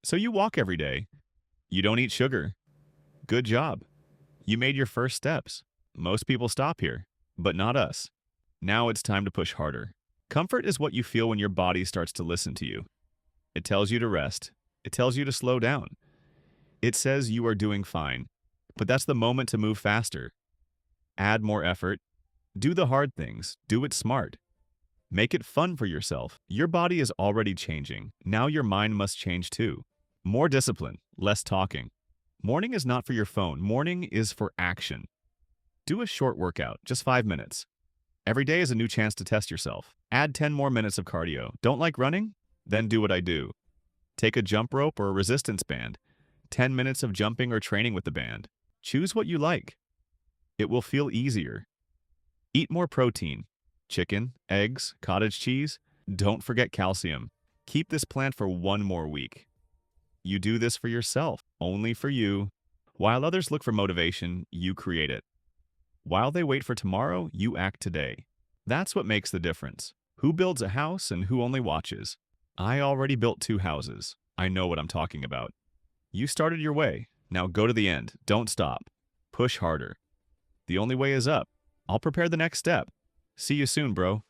So you walk every day. You don't eat sugar. Good job. You made your first steps. Most people stop here, but not us. Now it's time to push harder. Comfort is what you feel when your body starts to listen to you. It tells you to rest. It tells you to slow down. It says you are doing fine. But that's the moment to move faster. Add more effort. Do the hard things. Do it smart. Make it fun for yourself. Your body is already changing. Now your mind must change too. More discipline, less talking. Morning is not for your phone. Morning is for action. Do a short workout, just 5 minutes. Every day is a new chance to test yourself. Add 10 more minutes of cardio. Don't like running? Then do what I do. Take a jump rope or a resistance band. 10 minutes of jumping or training with the band. Choose what you like. It will feel easier. Eat more protein. Chicken, eggs, cottage cheese. Don't forget calcium. Keep this plan for 1 more week. You do this for yourself, only for you. While others look for motivation, you create it. While they wait for tomorrow, you act today. That's what makes the difference. Who builds a house and who only watches? I already built 2 houses. I know what I'm talking about. You started your way. Now go to the end. Don't stop. Push harder. The only way is up. I'll prepare the next step. See you soon, bro.